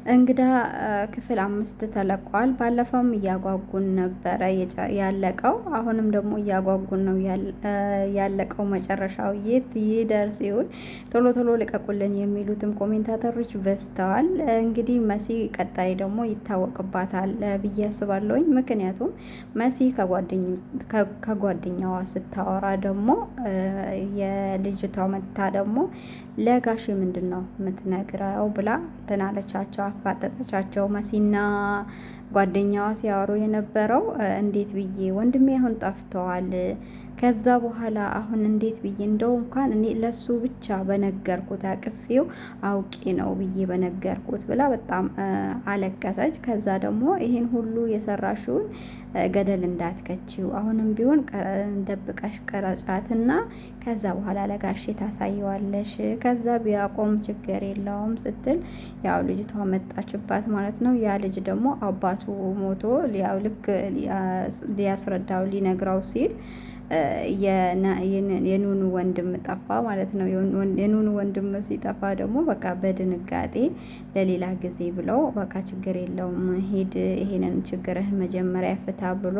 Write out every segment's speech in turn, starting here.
እንግዳ ክፍል 5 ተለቋል። ባለፈውም እያጓጉን ነበረ ያለቀው። አሁንም ደግሞ እያጓጉን ነው ያለቀው። መጨረሻው የት ይደርስ ይሆን? ቶሎ ቶሎ ልቀቁልን የሚሉትም ኮሜንታተሮች በዝተዋል። እንግዲህ መሲ ቀጣይ ደግሞ ይታወቅባታል ብዬ አስባለሁኝ። ምክንያቱም መሲ ከጓደኛዋ ስታወራ ደግሞ የልጅቷ መታ ደግሞ ለጋሽ ምንድን ነው የምትነግረው ብላ ትናለቻቸው፣ አፋጠጠቻቸው። መሲና ጓደኛዋ ሲያወሩ የነበረው እንዴት ብዬ ወንድሜ አሁን ጠፍተዋል፣ ከዛ በኋላ አሁን እንዴት ብዬ እንደው እንኳን እኔ ለሱ ብቻ በነገርኩት አቅፌው አውቄ ነው ብዬ በነገርኩት ብላ በጣም አለቀሰች። ከዛ ደግሞ ይሄን ሁሉ የሰራሽውን ገደል እንዳትከቺው አሁንም ቢሆን ደብቀሽ ቀረጫትና ከዛ በኋላ ለጋሼ ታሳየዋለሽ፣ ከዛ ቢያቆም ችግር የለውም ስትል ያው ልጅቷ መጣችባት ማለት ነው። ያ ልጅ ደግሞ አባቱ ሞቶ ያው ልክ ሊያስረዳው ሊነግረው ሲል የኑኑ ወንድም ጠፋ ማለት ነው። የኑኑ ወንድም ሲጠፋ ደግሞ በቃ በድንጋጤ ለሌላ ጊዜ ብለው በቃ ችግር የለውም ሄድ፣ ይሄንን ችግርህን መጀመሪያ ፍታ ብሎ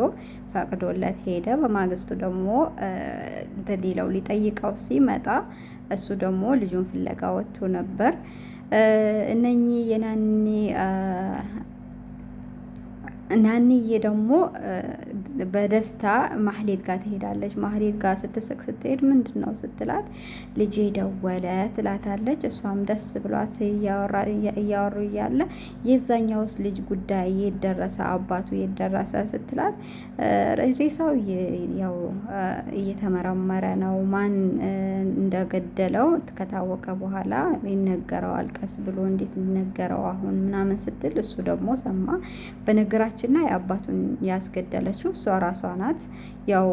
ፈቅዶለት ሄደ። በማግስቱ ደግሞ ሊለው ሊጠይቀው ሲመጣ እሱ ደግሞ ልጁን ፍለጋ ወጥቶ ነበር። እነኚህ ናንዬ ደግሞ በደስታ ማህሌት ጋር ትሄዳለች። ማህሌት ጋር ስትስቅ ስትሄድ ምንድን ነው ስትላት ልጄ ደወለ ትላታለች። እሷም ደስ ብሏት እያወሩ እያለ የዛኛውስ ልጅ ጉዳይ የደረሰ አባቱ የደረሰ ስትላት ሬሳው ያው እየተመረመረ ነው፣ ማን እንደገደለው ከታወቀ በኋላ ይነገረዋል፣ ቀስ ብሎ እንዴት ይነገረው አሁን ምናምን ስትል እሱ ደግሞ ሰማ። በነገራችን ላይ አባቱን ያስገደለችው እሷ ራሷ ናት። ያው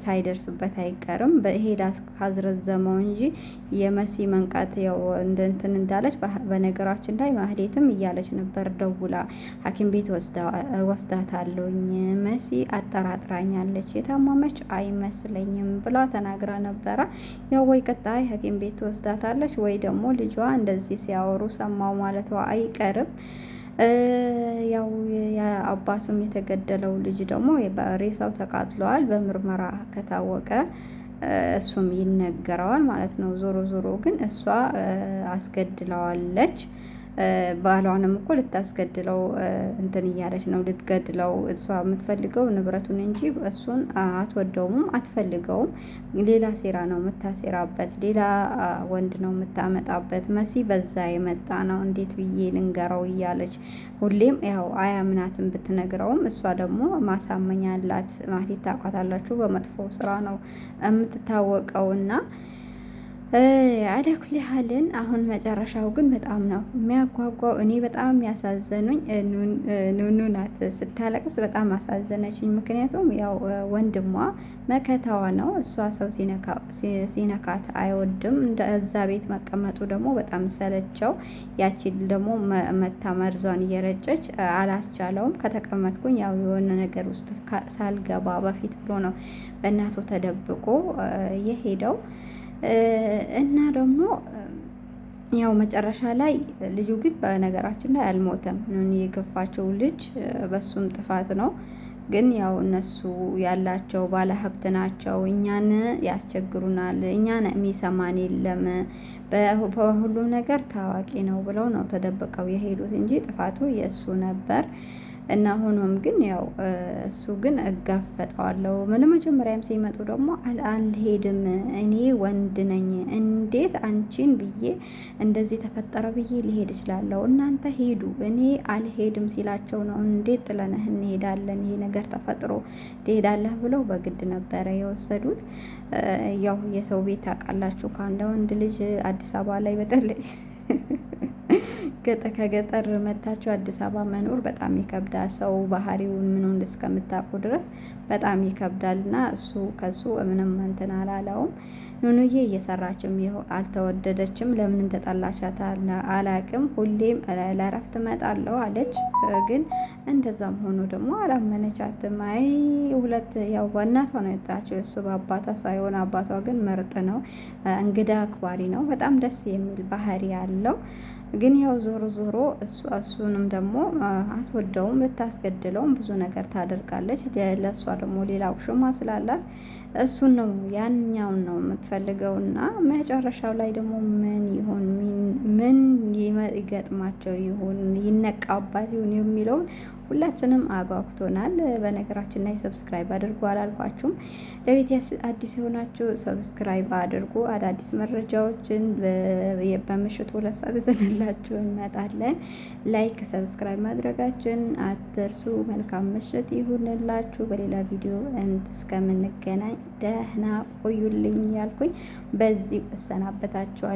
ሳይደርስበት አይቀርም በሄዳ ካዝረዘመው እንጂ የመሲ መንቃት ያው እንትን እንዳለች። በነገራችን ላይ ማህሌትም እያለች ነበር ደውላ ሐኪም ቤት ወስዳታለሁኝ፣ መሲ አጠራጥራኛለች፣ የታመመች አይመስለኝም ብላ ተናግራ ነበረ። ያው ወይ ቀጣይ ሐኪም ቤት ወስዳታለች ወይ ደግሞ ልጇ እንደዚህ ሲያወሩ ሰማው ማለቷ አይቀርም። ያው አባቱም የተገደለው ልጅ ደግሞ ሬሳው ተቃጥለዋል። በምርመራ ከታወቀ እሱም ይነገረዋል ማለት ነው። ዞሮ ዞሮ ግን እሷ አስገድለዋለች። ባሏንም እኮ ልታስገድለው እንትን እያለች ነው፣ ልትገድለው። እሷ የምትፈልገው ንብረቱን እንጂ እሱን አትወደውም፣ አትፈልገውም። ሌላ ሴራ ነው የምታሴራበት፣ ሌላ ወንድ ነው የምታመጣበት። መሲ በዛ የመጣ ነው እንዴት ብዬ ልንገረው እያለች ሁሌም ያው አያምናትን ብትነግረውም እሷ ደግሞ ማሳመኛ አላት። ማህሌት ታውቃታላችሁ፣ በመጥፎ ስራ ነው የምትታወቀውና አለኩል ያህልን አሁን መጨረሻው ግን በጣም ነው የሚያጓጓው። እኔ በጣም ያሳዘኑኝ ኑኑ ናት። ስታለቅስ በጣም አሳዘነችኝ። ምክንያቱም ያው ወንድሟ መከታዋ ነው። እሷ ሰው ሲነካት አይወድም። እዛ ቤት መቀመጡ ደግሞ በጣም ሰለቸው። ያቺ ደግሞ መታ መርዟን እየረጨች አላስቻለውም። ከተቀመጥኩኝ ያው የሆነ ነገር ውስጥ ሳልገባ በፊት ብሎ ነው በእናቱ ተደብቆ የሄደው። እና ደግሞ ያው መጨረሻ ላይ ልጁ ግን በነገራችን ላይ አልሞተም። የገፋቸው ልጅ በሱም ጥፋት ነው። ግን ያው እነሱ ያላቸው ባለሀብት ናቸው። እኛን ያስቸግሩናል፣ እኛን የሚሰማን የለም፣ በሁሉም ነገር ታዋቂ ነው ብለው ነው ተደብቀው የሄዱት እንጂ ጥፋቱ የእሱ ነበር። እና ሆኖም ግን ያው እሱ ግን እጋፈጠዋለሁ። መጀመሪያም ሲመጡ ደግሞ አልሄድም፣ እኔ ወንድ ነኝ፣ እንዴት አንቺን ብዬ እንደዚህ ተፈጠረ ብዬ ሊሄድ እችላለሁ፣ እናንተ ሄዱ፣ እኔ አልሄድም ሲላቸው ነው እንዴት ጥለንህ እንሄዳለን፣ ይሄ ነገር ተፈጥሮ ትሄዳለህ ብለው በግድ ነበረ የወሰዱት። ያው የሰው ቤት ታውቃላችሁ፣ ከአንድ ወንድ ልጅ አዲስ አበባ ላይ በተለይ ከገጠር መታችሁ አዲስ አበባ መኖር በጣም ይከብዳል። ሰው ባህሪውን ምኑን እስከምታውቁ ድረስ በጣም ይከብዳል። እና እሱ ከሱ ምንም እንትን አላለውም። ኑኑዬ እየሰራችም አልተወደደችም። ለምን እንደጠላሻት አላቅም። ሁሌም ለእረፍት እመጣለሁ አለች። ግን እንደዛም ሆኖ ደግሞ አላመነቻትም። አይ ሁለት ያው በእናቷ ነው የወጣችው፣ እሱ በአባቷ ሳይሆን አባቷ ግን ምርጥ ነው፣ እንግዳ አክባሪ ነው፣ በጣም ደስ የሚል ባህሪ ያለው ግን ያው ዞሮ ዞሮ እሱንም ደግሞ አትወደውም፣ ልታስገድለውም ብዙ ነገር ታደርጋለች። ለእሷ ደግሞ ሌላ ውሽማ ስላላት እሱን ነው ያኛውን ነው የምትፈልገው። እና መጨረሻው ላይ ደግሞ ምን ይሆን ምን ይገጥማቸው ይሆን ይነቃባት ይሆን የሚለውን ሁላችንም አጓጉቶናል። በነገራችን ላይ ሰብስክራይብ አድርጉ አላልኳችሁም? ለቤት አዲስ የሆናችሁ ሰብስክራይብ አድርጉ። አዳዲስ መረጃዎችን በምሽቱ 2 ሰዓት ይዘንላችሁ እንመጣለን። ላይክ ሰብስክራይብ ማድረጋችን አትርሱ። መልካም ምሽት ይሁንላችሁ። በሌላ ቪዲዮ እስከምንገናኝ ደህና ቆዩልኝ ያልኩኝ በዚህ እሰናበታችኋለሁ።